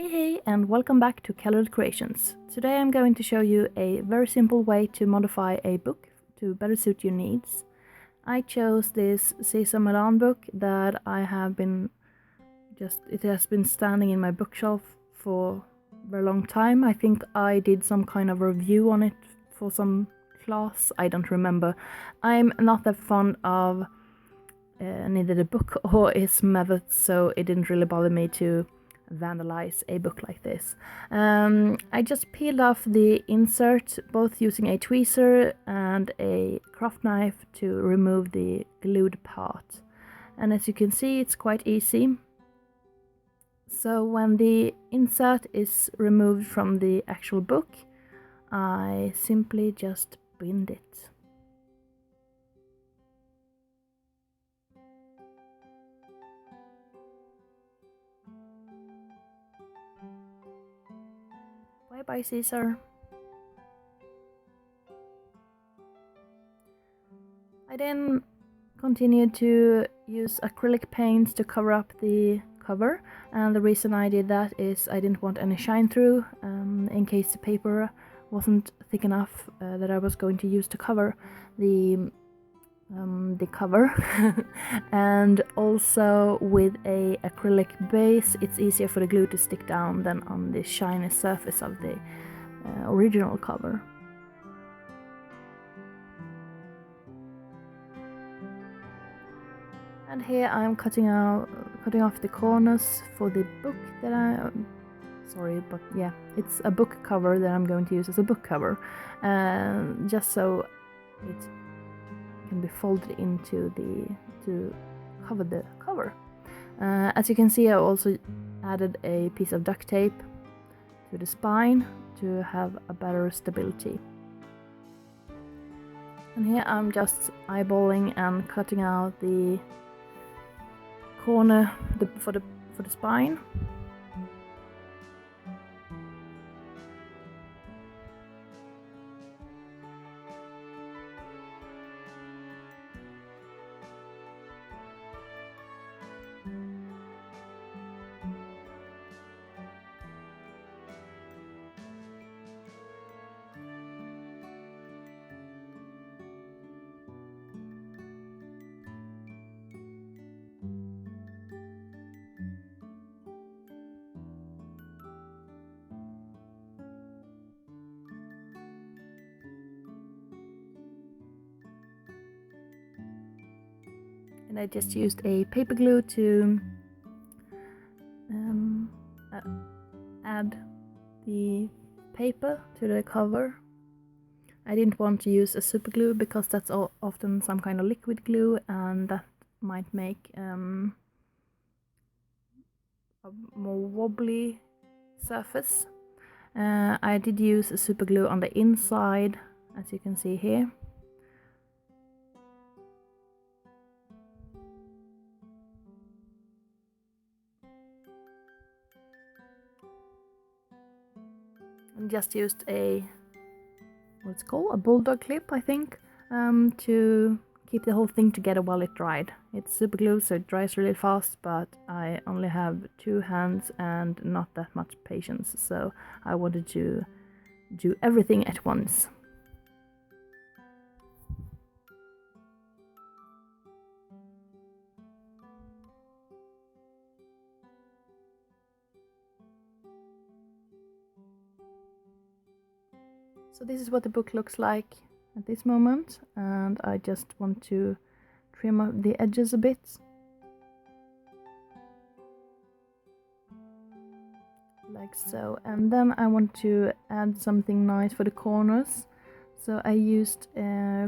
Hey, and welcome back to Kallerhult Creations. Today I'm going to show you a very simple way to modify a book to better suit your needs. I chose this Cesar Milan book that it has been standing in my bookshelf for a very long time. I think I did some kind of review on it for some class, I don't remember. I'm not that fond of neither the book or its methods, so it didn't really bother me to vandalize a book like this. I just peeled off the insert, both using a tweezer and a craft knife to remove the glued part. And as you can see, it's quite easy. So when the insert is removed from the actual book, I simply just bind it. Bye bye, Caesar. I then continued to use acrylic paints to cover up the cover, and the reason I did that is I didn't want any shine through in case the paper wasn't thick enough that I was going to use to cover the cover. And also with a acrylic base, it's easier for the glue to stick down than on the shiny surface of the original cover. And here I'm cutting off the corners for the book that it's a book cover that I'm going to use as a book cover, just so it can be folded into to cover the cover. As you can see, I also added a piece of duct tape to the spine to have a better stability. And here I'm just eyeballing and cutting out the corner for the spine. And I just used a paper glue to add the paper to the cover. I didn't want to use a super glue because that's often some kind of liquid glue, and that might make a more wobbly surface. I did use a super glue on the inside, as you can see here. And just used what's called a bulldog clip, I think, to keep the whole thing together while it dried. It's super glue, so it dries really fast, but I only have 2 hands and not that much patience, so I wanted to do everything at once. So this is what the book looks like at this moment, and I just want to trim up the edges a bit. Like so. And then I want to add something nice for the corners. So I used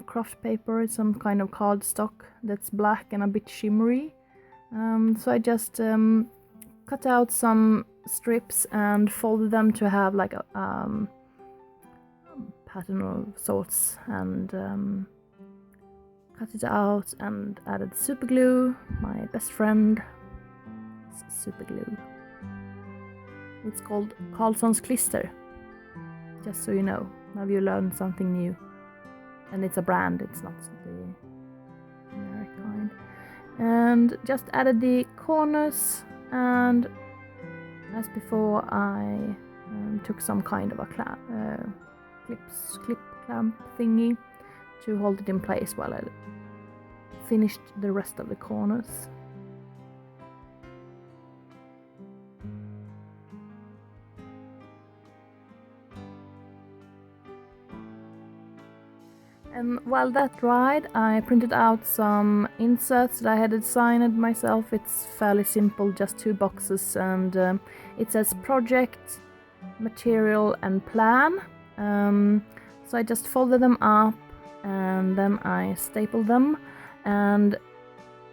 craft paper, some kind of cardstock that's black and a bit shimmery. So I just cut out some strips and folded them to have like a pattern of sorts, and cut it out and added super glue, my best friend. It's super glue. It's called Carlsson's Klister, just so you know. Now you learned something new. And it's a brand, it's not the generic kind. And just added the corners, and As before, I took some kind of a clip clamp thingy to hold it in place while I finished the rest of the corners. And while that dried, I printed out some inserts that I had designed myself. It's fairly simple, just 2 boxes, and it says project, material and plan. So I just folded them up and then I stapled them, and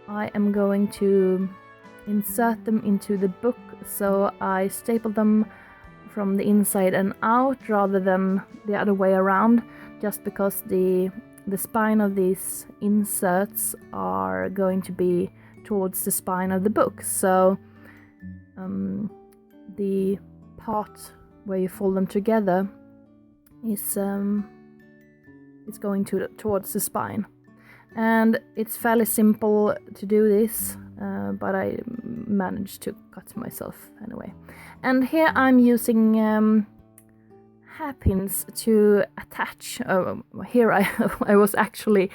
I am going to insert them into the book. So I stapled them from the inside and out rather than the other way around, just because the spine of these inserts are going to be towards the spine of the book. So the part where you fold them together is going towards the spine. And it's fairly simple to do this, but I managed to cut myself anyway. And here I'm using hairpins to attach. Here I was actually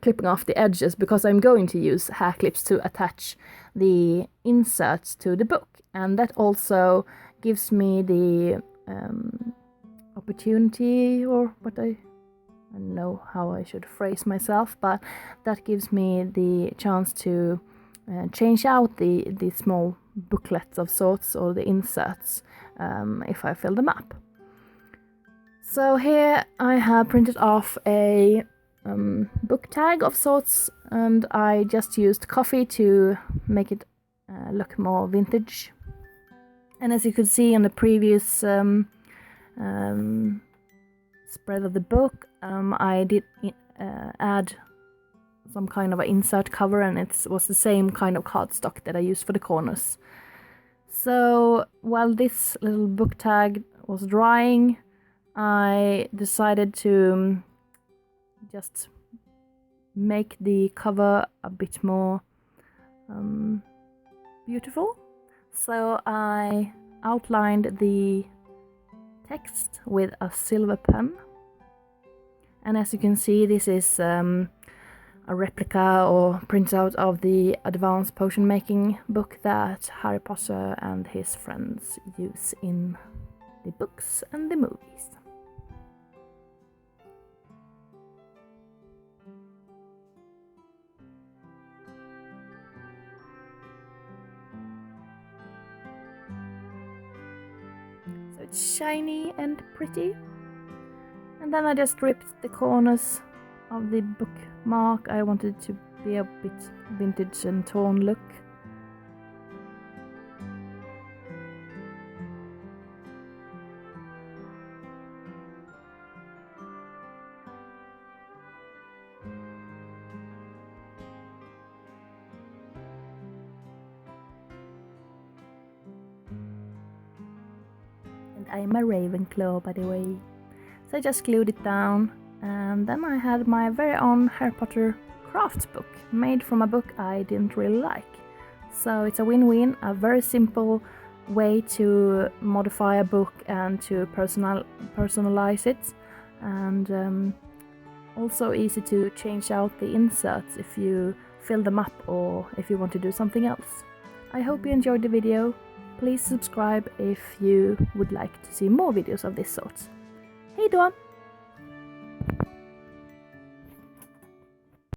clipping off the edges because I'm going to use hair clips to attach the inserts to the book, and that also gives me the opportunity, or what I don't know how I should phrase myself, but that gives me the chance to change out the small booklets of sorts, or the inserts, if I fill them up. So here I have printed off a book tag of sorts, and I just used coffee to make it look more vintage. And as you could see in the previous spread of the book, I did add some kind of an insert cover, and it was the same kind of cardstock that I used for the corners. So while this little book tag was drying, I decided to just make the cover a bit more beautiful. So I outlined the text with a silver pen, and as you can see, this is a replica or printout of the advanced potion making book that Harry Potter and his friends use in the books and the movies. So it's shiny and pretty. And then I just ripped the corners of the bookmark. I wanted it to be a bit vintage and torn look. And I'm a Ravenclaw, by the way. So I just glued it down, and then I had my very own Harry Potter craft book made from a book I didn't really like. So it's a win-win, a very simple way to modify a book and to personalize it, and also easy to change out the inserts if you fill them up or if you want to do something else. I hope you enjoyed the video. Please subscribe if you would like to see more videos of this sort. Hej då!